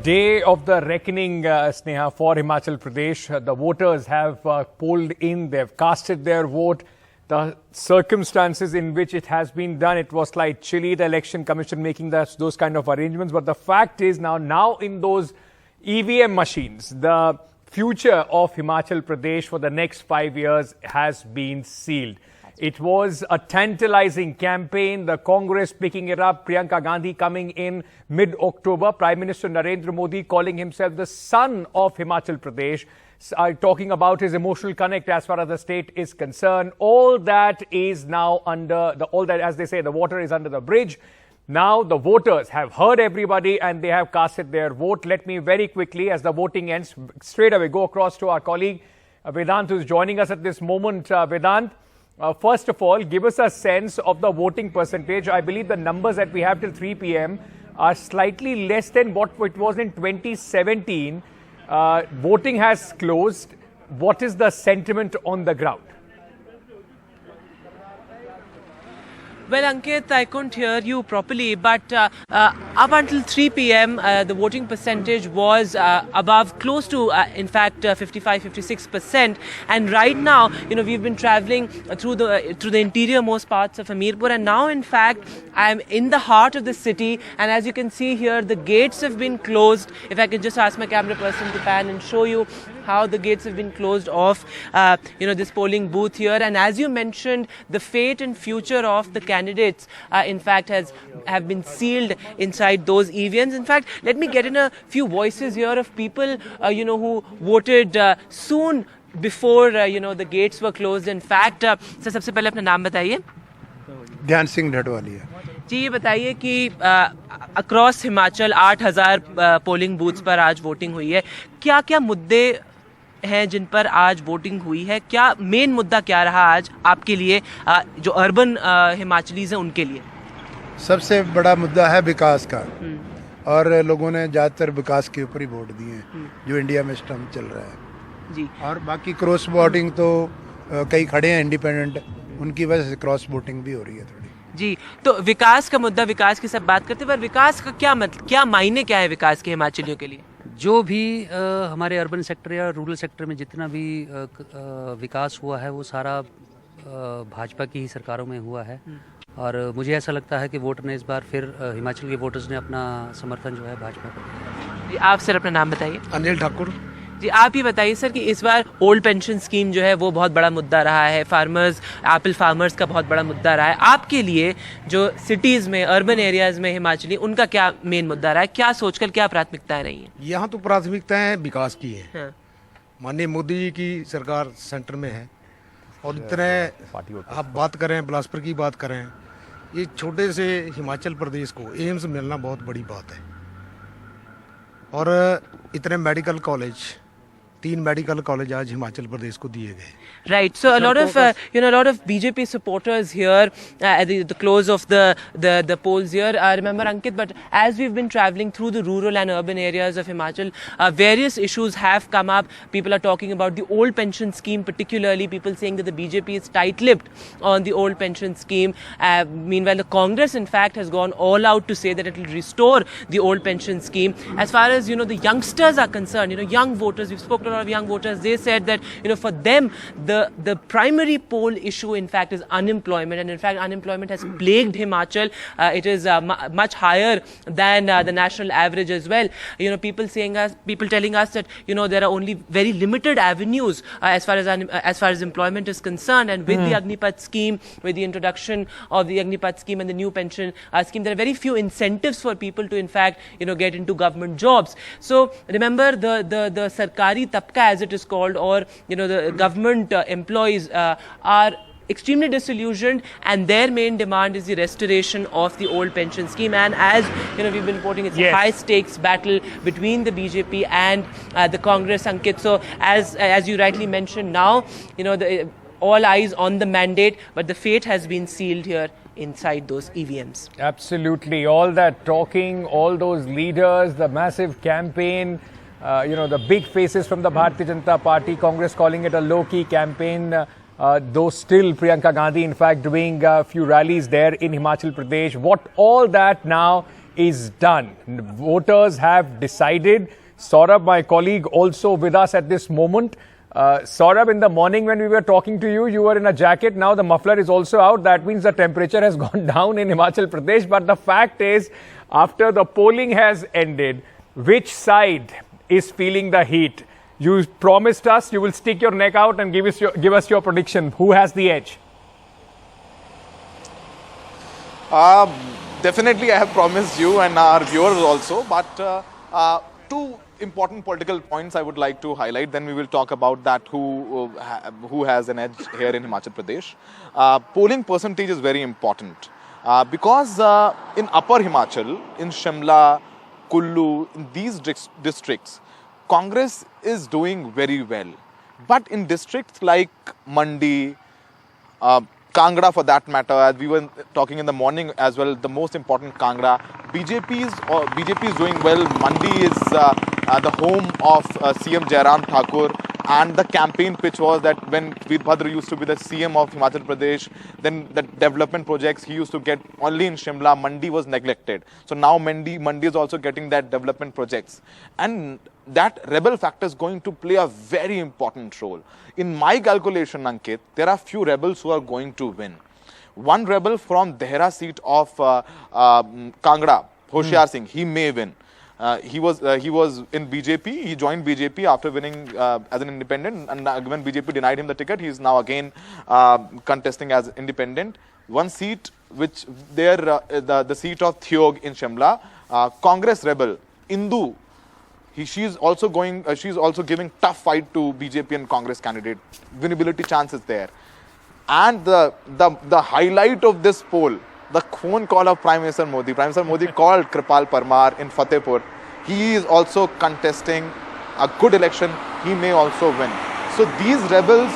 day of the reckoning, Sneha, for Himachal Pradesh. The voters have polled in, they've casted their vote. The circumstances in which it has been done, it was like chilly, the election commission making those kind of arrangements. But the fact is now in those EVM machines, the future of Himachal Pradesh for the next 5 years has been sealed. It was a tantalizing campaign, the Congress picking it up, Priyanka Gandhi coming in mid-October, Prime Minister Narendra Modi calling himself the son of Himachal Pradesh, talking about his emotional connect as far as the state is concerned. All that is now as they say, the water is under the bridge. Now the voters have heard everybody and they have casted their vote. Let me very quickly, as the voting ends, straight away go across to our colleague Vedant, who is joining us at this moment. Vedant, first of all, give us a sense of the voting percentage. I believe the numbers that we have till 3 p.m. are slightly less than what it was in 2017. Voting has closed. What is the sentiment on the ground? Well, Ankit, I couldn't hear you properly, but up until 3 p.m., the voting percentage was above, close to, in fact, 55-56%. And right now, we've been traveling through the interior most parts of Hamirpur, and now, in fact, I'm in the heart of the city. And as you can see here, the gates have been closed. If I could just ask my camera person to pan and show you how the gates have been closed off, this polling booth here. And as you mentioned, the fate and future of the candidates, in fact, have been sealed inside those EVMs. In fact, let me get in a few voices here of people, who voted soon before, the gates were closed. In fact, sir, सबसे पहले अपना नाम बताइए. ध्यान सिंह ढटवालिया. जी, ये बताइए कि across Himachal 8000 polling booths पर आज वोटिंग हुई है. क्या क्या मुद्दे हैं जिन पर आज वोटिंग हुई है? क्या मेन मुद्दा क्या रहा आज आपके लिए, जो अर्बन हिमाचलीज हैं उनके लिए? सबसे बड़ा मुद्दा है विकास का, और लोगों ने ज़्यादातर विकास के ऊपर ही वोट दिए हैं, जो इंडिया में स्टम चल रहा है जी. और बाकी क्रॉस वोटिंग तो कई खड़े हैं इंडिपेंडेंट, उनकी वजह से क्रॉस वोटिंग भी हो रही है थोड़ी जी. तो विकास का मुद्दा, विकास की सब बात करते हैं, पर विकास का क्या मायने क्या है विकास के हिमाचलियों के लिए? जो भी हमारे अर्बन सेक्टर या रूरल सेक्टर में जितना भी विकास हुआ है, वो सारा भाजपा की ही सरकारों में हुआ है. और मुझे ऐसा लगता है कि वोटर ने इस बार फिर हिमाचल के वोटर्स ने अपना समर्थन जो है भाजपा को दिया. आप सर अपना नाम बताइए. अनिल ठाकुर जी, आप ही बताइए सर कि इस बार ओल्ड पेंशन स्कीम जो है वो बहुत बड़ा मुद्दा रहा है, एप्पल फार्मर्स का बहुत बड़ा मुद्दा रहा है. आपके लिए जो सिटीज़ में, अर्बन एरियाज में हिमाचली, उनका क्या मेन मुद्दा रहा है? क्या सोचकर क्या प्राथमिकताएं रही हैं? यहाँ तो प्राथमिकताएं विकास की है. हाँ. माननीय मोदी जी की सरकार सेंटर में है, और इतने आप बात करें, बिलासपुर की बात करें, ये छोटे से हिमाचल प्रदेश को एम्स मिलना बहुत बड़ी बात है. और इतने मेडिकल कॉलेज, 3 मेडिकल कॉलेज आज हिमाचल प्रदेश को दिए गए. Right. So a lot of BJP supporters here at the close of the polls here. Remember, Ankit, but as we've been traveling through the rural and urban areas of Himachal, various issues have come up. People are talking about the old pension scheme, particularly people saying that the BJP is tight-lipped on the old pension scheme. Meanwhile, the Congress, in fact, has gone all out to say that it will restore the old pension scheme. As far as the youngsters are concerned, young voters, we've spoken to a lot of young voters. They said that for them, the primary poll issue, in fact, is unemployment, and in fact, unemployment has plagued Himachal. It is much higher than the national average as well. People telling us that there are only very limited avenues as far as employment is concerned, and with the Agnipath scheme, with the introduction of the Agnipath scheme and the new pension scheme, there are very few incentives for people to, in fact, get into government jobs. So remember, the sarkari tabka, as it is called, or the government employees are extremely disillusioned, and their main demand is the restoration of the old pension scheme. And as we've been reporting, it's a high stakes battle between the BJP and the Congress, Ankit. So as you rightly mentioned, now all eyes on the mandate, but the fate has been sealed here inside those EVMs. Absolutely. All that talking, all those leaders, the massive campaign, the big faces from the Bharatiya Janata Party, Congress calling it a low-key campaign, though still Priyanka Gandhi, in fact, doing a few rallies there in Himachal Pradesh. What all that now is done. Voters have decided. Saurabh, my colleague, also with us at this moment. Saurabh, in the morning when we were talking to you, you were in a jacket. Now the muffler is also out. That means the temperature has gone down in Himachal Pradesh. But the fact is, after the polling has ended, which side is feeling the heat? You promised us you will stick your neck out and give us your prediction. Who has the edge? Definitely, I have promised you and our viewers also. But two important political points I would like to highlight. Then we will talk about that who has an edge here in Himachal Pradesh. Polling percentage is very important because in Upper Himachal, in Shimla, Kullu, in these districts, Congress is doing very well. But in districts like Mandi, Kangra for that matter, as we were talking in the morning as well, the most important Kangra, BJP is doing well. Mandi is the home of CM Jairam Thakur, and the campaign pitch was that when Veerbhadra used to be the CM of Himachal Pradesh, then the development projects he used to get only in Shimla, Mandi was neglected. So now Mandi is also getting that development projects. And that rebel factor is going to play a very important role. In my calculation, Ankit, there are few rebels who are going to win. One rebel from Dehra seat of Kangra, Hoshiar Singh, he may win. He was in BJP. He joined BJP after winning as an independent, and when BJP denied him the ticket, he is now again contesting as independent. One seat, which the seat of Thiog in Shimla, Congress rebel Indu. She's also giving tough fight to BJP and Congress candidate. Winnability chance is there. And the highlight of this poll, the phone call of Prime Minister Modi. Prime Minister Modi called Kripal Parmar in Fatehpur. He is also contesting a good election. He may also win. So these rebels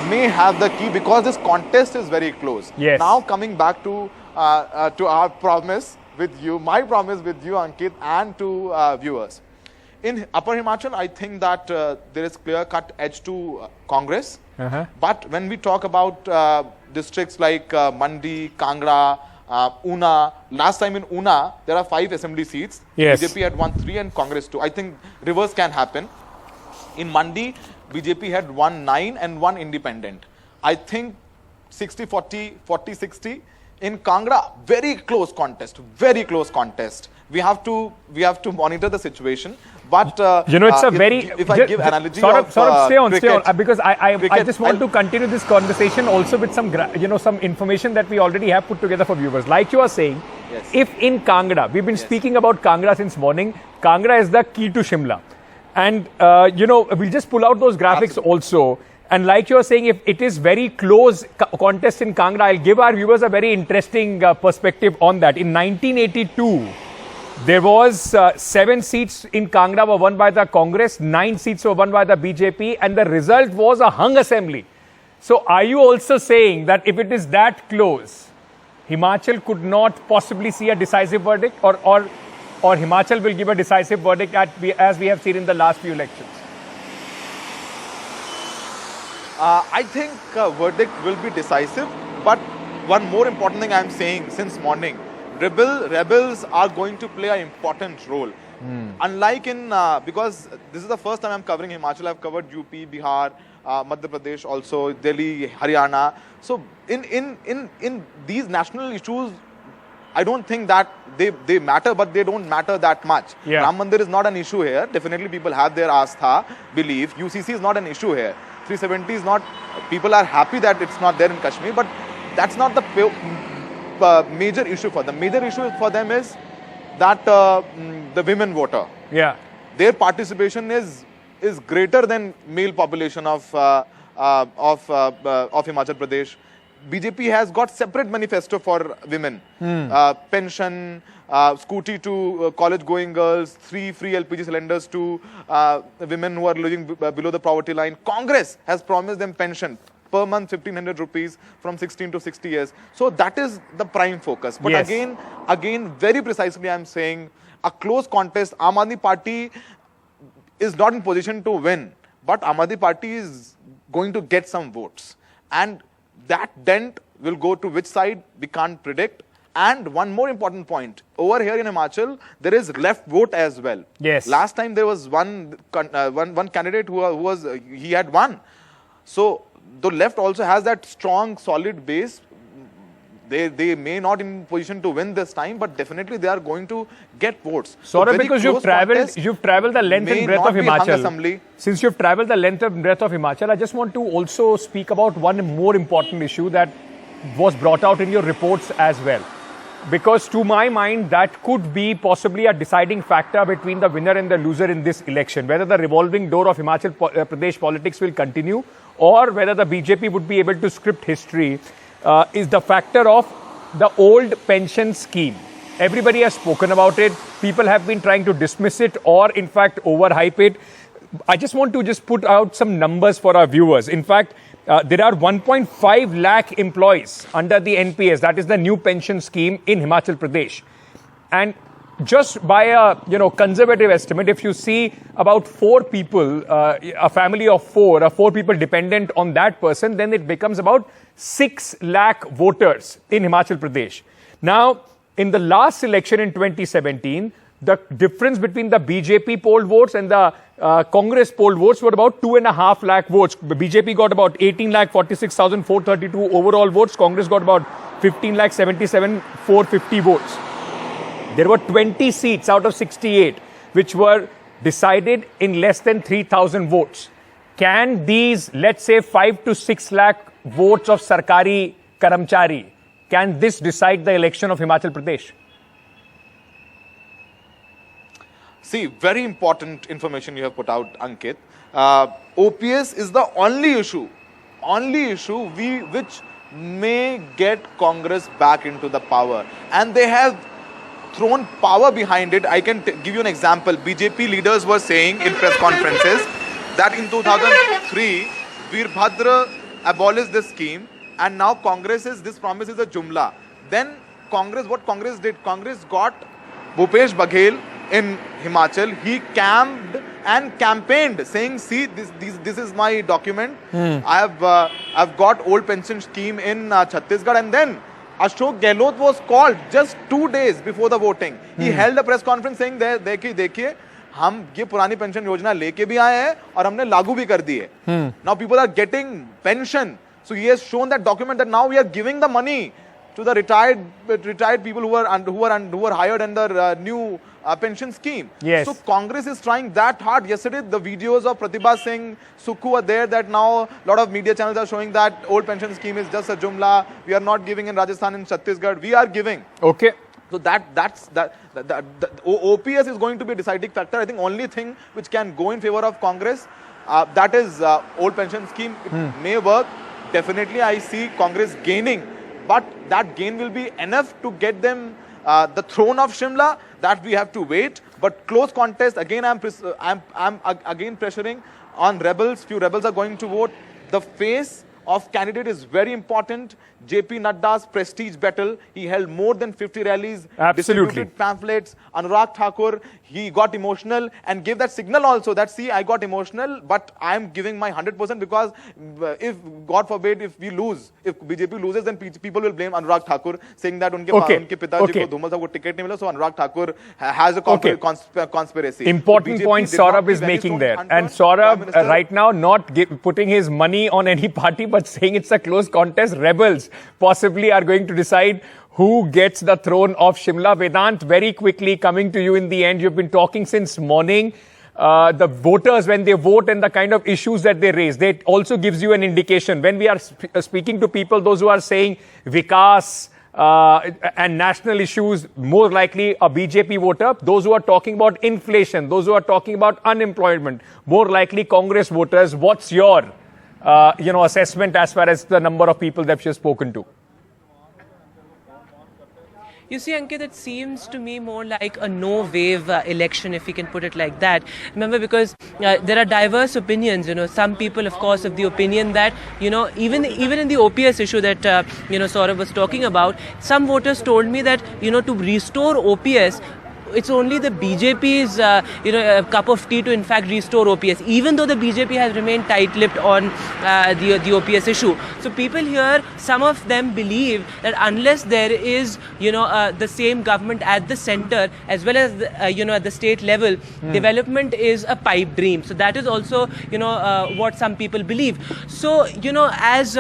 may have the key because this contest is very close. Yes. Now coming back to our promise with you, my promise with you, Ankit, and to viewers. In Upper Himachal, I think that there is clear-cut edge to Congress. But when we talk about districts like Mandi, Kangra, Una, last time in Una, there are 5 assembly seats. Yes. BJP had won 3 and Congress 2. I think reverse can happen. In Mandi, BJP had won 9 and 1 independent. I think 60-40, 40-60. In Kangra, very close contest. We have to monitor the situation. But it's a very. If I give analogy Saurabh, stay on, because I cricket, just want to continue this conversation also with some some information that we already have put together for viewers. Like you are saying, yes. If in Kangra, we've been speaking about Kangra since morning. Kangra is the key to Shimla, and we'll just pull out those graphics also. And like you are saying, if it is very close contest in Kangra, I'll give our viewers a very interesting perspective on that. In 1982. There was 7 seats in Kangra were won by the Congress, 9 seats were won by the BJP, and the result was a hung assembly. So are you also saying that if it is that close, Himachal could not possibly see a decisive verdict, or Himachal will give a decisive verdict as we have seen in the last few elections? I think verdict will be decisive, but one more important thing I am saying since morning, rebels are going to play an important role. Unlike in, because this is the first time I'm covering Himachal, I've covered UP, Bihar, Madhya Pradesh, also Delhi, Haryana. So in these national issues, I don't think that they matter, but they don't matter that much. Yeah. Ram Mandir is not an issue here. Definitely people have their astha, belief. UCC is not an issue here. 370 is not, people are happy that it's not there in Kashmir, but that's not the major issue for them. Major issue for them is that the women voter. Yeah. Their participation is greater than male population of Himachal Pradesh. BJP has got separate manifesto for women. Pension, scooty to college-going girls, 3 free LPG cylinders to women who are living below the poverty line. Congress has promised them pension per month 1,500 rupees from 16 to 60 years. So that is the prime focus. But yes. again, very precisely, I am saying a close contest. Aam Aadmi Party is not in position to win, but Aam Aadmi Party is going to get some votes. And that dent will go to which side, we can't predict. And one more important point, over here in Himachal, there is left vote as well. Yes. Last time there was one candidate who he had won. So the left also has that strong, solid base. They may not in position to win this time, but definitely they are going to get votes. Saurabh, because you've traveled the length and breadth of Himachal. Since you've traveled the length and breadth of Himachal, I just want to also speak about one more important issue that was brought out in your reports as well. Because to my mind, that could be possibly a deciding factor between the winner and the loser in this election. Whether the revolving door of Himachal Pradesh politics will continue or whether the BJP would be able to script history is the factor of the old pension scheme. Everybody has spoken about it. People have been trying to dismiss it or in fact overhype it. I just want to put out some numbers for our viewers. In fact, there are 1.5 lakh employees under the NPS, that is the new pension scheme in Himachal Pradesh. And just by a conservative estimate, if you see about 4 people, a family of 4 people dependent on that person, then it becomes about 6 lakh voters in Himachal Pradesh. Now, in the last election in 2017, the difference between the BJP polled votes and the Congress polled votes were about 2.5 lakh votes. BJP got about 18,46,432 overall votes. Congress got about 15,77,450 votes. There were 20 seats out of 68 which were decided in less than 3,000 votes. Can these, let's say, 5 to 6 lakh votes of Sarkari Karamchari, can this decide the election of Himachal Pradesh? See, very important information you have put out, Ankit. OPS is the only issue which may get Congress back into the power. And they have thrown power behind it. I can give you an example. BJP leaders were saying in press conferences that in 2003, Veerbhadra abolished this scheme and now this promise is a jumla. Then what Congress did, Congress got Bhupesh Baghel in Himachal. He camped and campaigned saying, see, this is my document. I've got old pension scheme in Chhattisgarh. And then Ashok Gehlot was called just 2 days before the voting. He held a press conference saying, देखिए हम ये पुरानी pension योजना लेके भी आए हैं और हमने लागू भी कर दी है. Now people are getting pension. So he has shown that document that now we are giving the money to the retired people who are hired under new pension scheme. Yes. So Congress is trying that hard. Yesterday, the videos of Pratibha Singh, Sukhu are there that now a lot of media channels are showing that old pension scheme is just a jumla. We are not giving in Rajasthan and Chhattisgarh. We are giving. Okay. So the OPS is going to be a deciding factor. I think only thing which can go in favor of Congress, that is old pension scheme. It may work. Definitely, I see Congress gaining. But that gain will be enough to get them the throne of Shimla. That we have to wait. But close contest, again, I'm again pressuring on rebels. Few rebels are going to vote. The face of candidate is very important. JP Nadda's prestige battle. He held more than 50 rallies. Absolutely. Distributed pamphlets. Anurag Thakur, he got emotional and gave that signal also that, see, I got emotional, but I'm giving my 100% because if, God forbid, if we lose, if BJP loses, then people will blame Anurag Thakur, saying that unke pitaji ko Dhumal sahab ko ticket nahi mila, so Anurag Thakur has a conspiracy. Important point Saurabh is making there. And Saurabh right now not putting his money on any party, but saying it's a close contest. Rebels possibly are going to decide who gets the throne of Shimla. Vedant, very quickly coming to you in the end. You've been talking since morning. The voters, when they vote and the kind of issues that they raise, that also gives you an indication. When we are speaking to people, those who are saying Vikas and national issues, more likely a BJP voter. Those who are talking about inflation, those who are talking about unemployment, more likely Congress voters. What's your assessment as far as the number of people that you've spoken to? You see, Ankit, it seems to me more like a no-wave election, if we can put it like that. Remember, because there are diverse opinions. Some people, of course, have the opinion that, even in the OPS issue that, Saurabh was talking about, some voters told me that, to restore OPS, it's only the BJP's cup of tea to in fact restore OPS, even though the BJP has remained tight-lipped on the OPS issue. So people here, some of them believe that unless there is the same government at the center as well as at the state level, development is a pipe dream. So that is also what some people believe. So as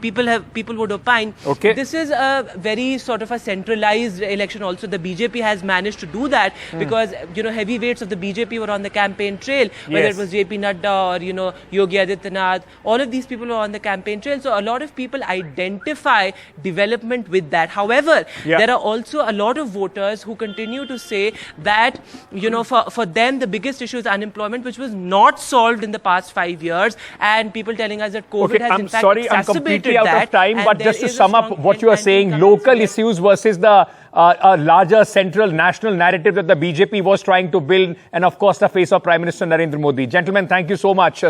people would opine, this is a very sort of a centralized election. Also, the BJP has managed to do that because heavyweights of the BJP were on the campaign trail, whether it was JP Nadda or Yogi Adityanath. All of these people were on the campaign trail, so a lot of people identify development with that. However, there are also a lot of voters who continue to say that for them the biggest issue is unemployment, which was not solved in the past 5 years, and people telling us that COVID has in fact exacerbated I'm completely out of time, and but just to sum up what you are saying, local issues versus the larger central national narrative that the BJP was trying to build, and of course the face of Prime Minister Narendra Modi. Gentlemen, thank you so much.